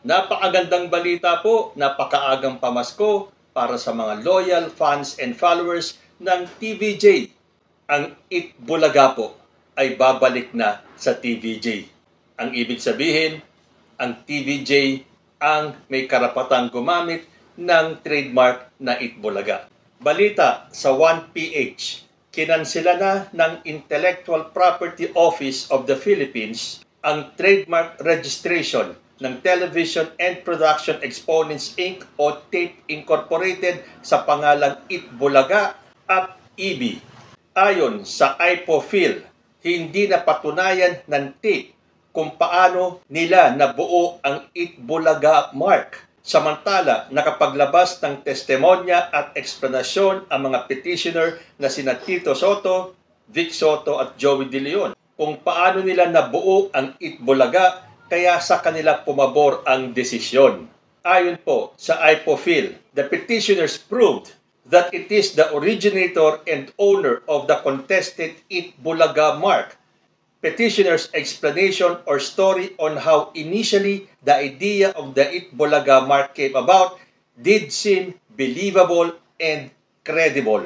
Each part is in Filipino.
Napakagandang balita po, napakaagang pamasko para sa mga loyal fans and followers ng TVJ. Ang Itbulaga po ay babalik na sa TVJ. Ang ibig sabihin, ang TVJ ang may karapatang gumamit ng trademark na Itbulaga. Balita sa 1PH, kinansela na ng Intellectual Property Office of the Philippines ang trademark registration ng Television and Production Exponents Inc. o TAPE Incorporated sa pangalang Itbulaga at EB. Ayon sa IPOPHIL, hindi napatunayan ng TAPE kung paano nila nabuo ang Itbulaga mark. Samantala, nakapaglabas ng testimonya at eksplanasyon ang mga petitioner na sina Tito Sotto, Vic Sotto at Joey De Leon kung paano nila nabuo ang Itbulaga, kaya sa kanila pumabor ang desisyon. Ayon po sa IPOPHIL, the petitioners proved that it is the originator and owner of the contested Itbulaga mark. Petitioners' explanation or story on how initially the idea of the Itbulaga mark came about did seem believable and credible.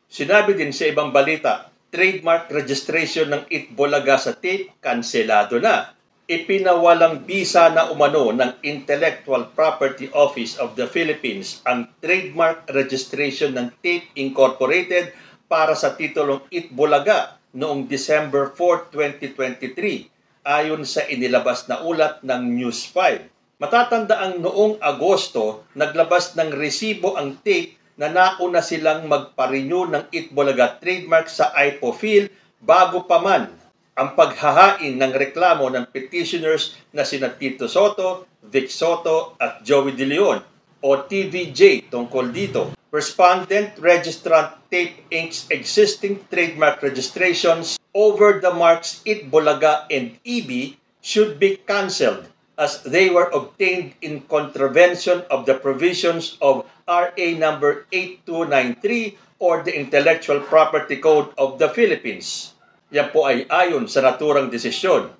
Sinabi din sa ibang balita, trademark registration ng Itbulaga sa TAPE kanselado na. Ipinawalang bisa na umano ng Intellectual Property Office of the Philippines ang trademark registration ng TAPE Incorporated para sa titulong Itbulaga noong December 4, 2023 ayon sa inilabas na ulat ng News 5. Matatandaang noong Agosto, naglabas ng resibo ang TAPE na nauna silang magpa-renew ng Itbulaga trademark sa IPOPHIL bago pa man ang paghahain ng reklamo ng petitioners na sina Tito Sotto, Vic Sotto at Joey De Leon o TVJ tungkol dito. Respondent Registrant TAPE Inc.'s existing trademark registrations over the marks Itbulaga and EB should be cancelled as they were obtained in contravention of the provisions of RA number 8293 or the Intellectual Property Code of the Philippines. Yan po ay ayon sa naturang desisyon.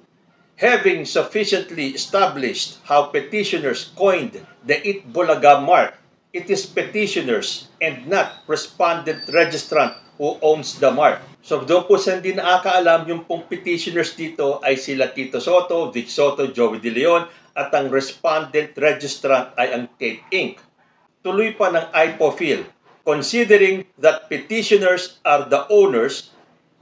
Having sufficiently established how petitioners coined the Itbulaga mark, it is petitioners and not respondent registrant who owns the mark. So doon po sa hindi nakakaalam, yung pong petitioners dito ay sila Tito Sotto, Vic Sotto, Joey De Leon at ang respondent registrant ay ang TAPE Inc. Tuloy pa ng IPOPHIL, considering that petitioners are the owners,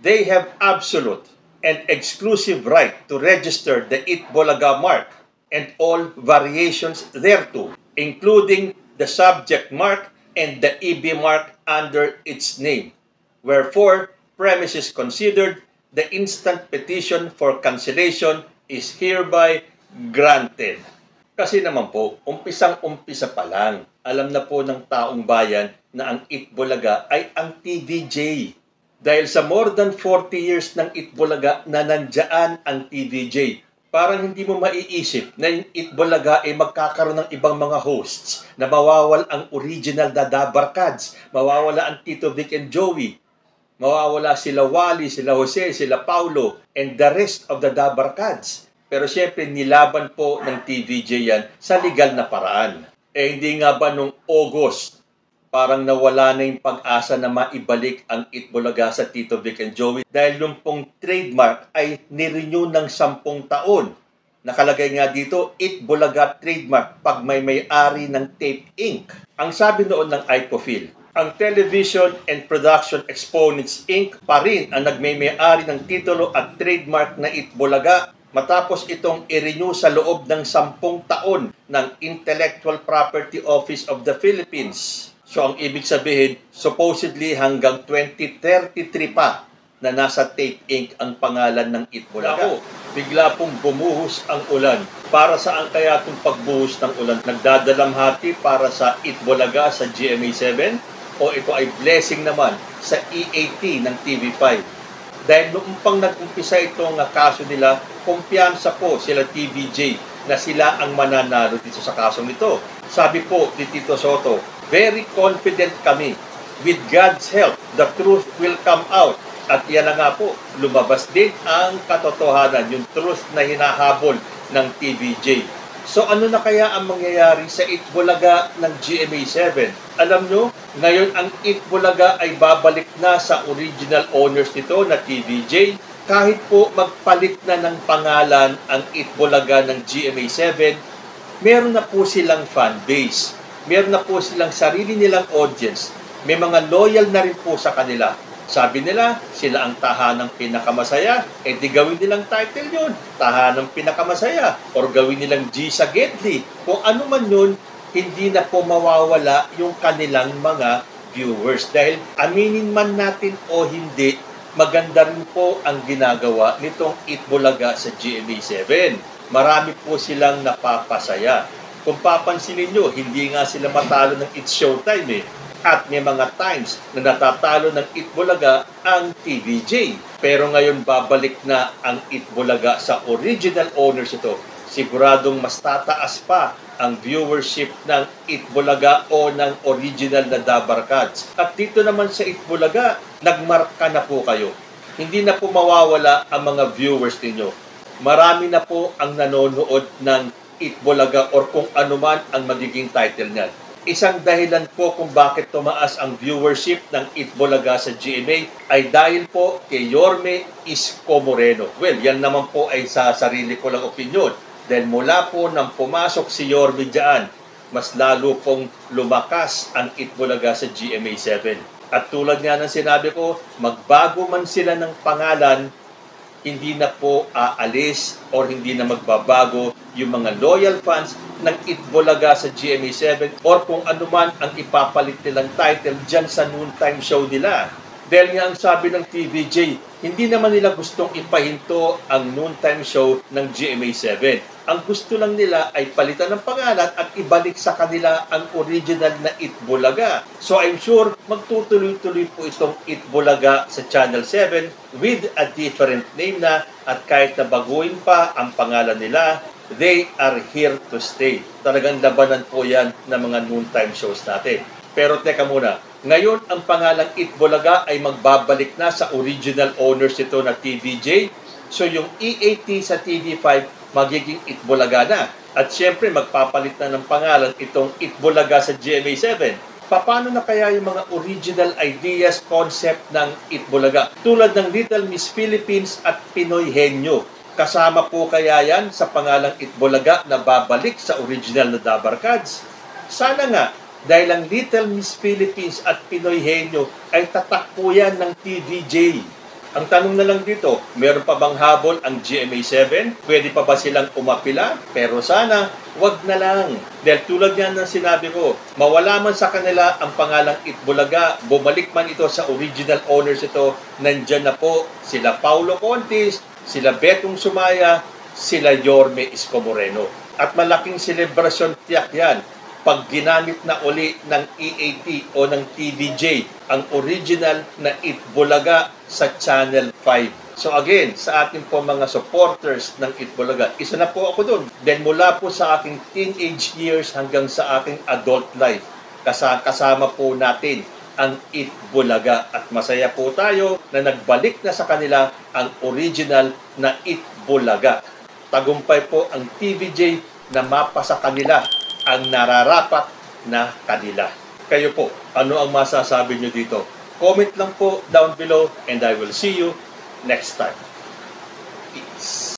they have absolute and exclusive right to register the Itbulaga mark and all variations thereto, including the subject mark and the EB mark under its name. Wherefore, premises considered, the instant petition for cancellation is hereby granted. Kasi naman po, umpisang-umpisa pa lang, alam na po ng taong bayan na ang Itbulaga ay ang TVJ. Dahil sa more than 40 years ng Itbulaga na nandiyan ang TVJ, parang hindi mo maiisip na yung Itbulaga ay magkakaroon ng ibang mga hosts na mawawala ang original na Dabarkads, mawawala ang Tito Vic and Joey, mawawala sila Wally, sila Jose, sila Paulo, and the rest of the Dabarkads. Pero syempre nilaban po ng TVJ yan sa legal na paraan. Hindi nga ba nung August, parang nawala na yung pag-asa na maibalik ang Itbulaga sa Tito Vic and Joey dahil yung pong trademark ay nirenew ng 10 taon. Nakalagay nga dito, Itbulaga trademark pag may-ari ng TAPE Inc. Ang sabi noon ng IPOPHIL, ang Television and Production Exponents Inc. pa rin ang nagmay-ari ng titulo at trademark na Itbulaga matapos itong i-renew sa loob ng 10 taon ng Intellectual Property Office of the Philippines. So ang ibig sabihin, supposedly hanggang 2033 pa na nasa TAPE Inc. ang pangalan ng Itbulaga. Bigla pong bumuhos ang ulan. Para saan kaya itong pagbuhos ng ulan? Nagdadalamhati para sa Itbulaga sa GMA7 o ito ay blessing naman sa EAT ng TV5? Dahil noong pang nag-umpisa itong kaso nila, kumpiyansa po sila TVJ na sila ang mananalo dito sa kasong ito. Sabi po ni Tito Sotto, very confident kami. With God's help, the truth will come out. At yan na nga po, lumabas din ang katotohanan, yung truth na hinahabol ng TVJ. So ano na kaya ang mangyayari sa Itbulaga ng GMA7? Alam nyo, ngayon ang Itbulaga ay babalik na sa original owners nito na TVJ. Kahit po magpalit na ng pangalan ang Itbulaga ng GMA7, meron na po silang fan base. Meron na po silang sarili nilang audience. May mga loyal na rin po sa kanila. Sabi nila, sila ang tahanang pinakamasaya, di gawin nilang title yun, tahanang pinakamasaya, or gawin nilang G sa Gedli. Kung ano man yun, hindi na po mawawala yung kanilang mga viewers. Dahil aminin man natin o hindi, maganda rin po ang ginagawa nitong Itbulaga sa GMA7. Marami po silang napapasaya. Kung papansinin nyo, hindi nga sila matalo ng It's Showtime At may mga times na natatalo ng Itbulaga ang TVJ. Pero ngayon babalik na ang Itbulaga sa original owners ito. Siguradong mas tataas pa ang viewership ng Itbulaga o ng original na Dabarkads. At dito naman sa Itbulaga, nagmarka na po kayo. Hindi na po mawawala ang mga viewers ninyo. Marami na po ang nanonood ng Itbulaga or kung ano man ang magiging title niyan. Isang dahilan po kung bakit tumaas ang viewership ng Itbulaga sa GMA ay dahil po kay Yorme Isko Moreno. Well, yan naman po ay sa sarili ko lang opinyon. Dahil mula po nang pumasok si Yorme dyan, mas lalo pong lumakas ang Itbulaga sa GMA7. At tulad nga ng sinabi ko, magbago man sila ng pangalan, hindi na po aalis or hindi na magbabago yung mga loyal fans ng Itbulaga sa GMA7 or kung ano man ang ipapalit nilang title dyan sa noontime show nila. Dahil nga ang sabi ng TVJ, hindi naman nila gustong ipahinto ang noontime show ng GMA7. Ang gusto lang nila ay palitan ng pangalan at ibalik sa kanila ang original na Itbulaga. So I'm sure magtutuloy-tuloy po itong Itbulaga sa Channel 7 with a different name na at kahit na baguhin pa ang pangalan nila, they are here to stay. Talagang labanan po yan ng mga noontime shows natin. Pero teka muna, ngayon ang pangalang Itbulaga ay magbabalik na sa original owners ito na TVJ. So yung EAT sa TV5 magiging Itbulaga na. At syempre magpapalit na ng pangalan itong Itbulaga sa GMA7. Paano na kaya yung mga original ideas, concept ng Itbulaga? Tulad ng Little Miss Philippines at Pinoy Henyo. Kasama po kaya yan sa pangalang Itbulaga na babalik sa original na Dabarkads? Sana nga, dahil ang Little Miss Philippines at Pinoy Henyo ay tatak po yan ng TVJ. Ang tanong na lang dito, meron pa bang habol ang GMA7? Pwede pa ba silang umapila? Pero sana, wag na lang. Dahil tulad yan ng sinabi ko, mawala man sa kanila ang pangalang Itbulaga, bumalik man ito sa original owners ito, nandyan na po sila Paulo Contis, sila Betong Sumaya, sila Yorme Isko Moreno. At malaking selebrasyon tiyak yan pag ginamit na uli ng EAT o ng TVJ ang original na Itbulaga sa Channel 5. So again, sa ating po mga supporters ng Itbulaga, isa na po ako dun. Then mula po sa aking teenage years hanggang sa aking adult life, kasama po natin ang Itbulaga. At masaya po tayo na nagbalik na sa kanila ang original na Itbulaga. Tagumpay po ang TVJ na mapa sa kanila ang nararapat na kanila. Kayo po, ano ang masasabi nyo dito? Comment lang po down below and I will see you next time. Peace.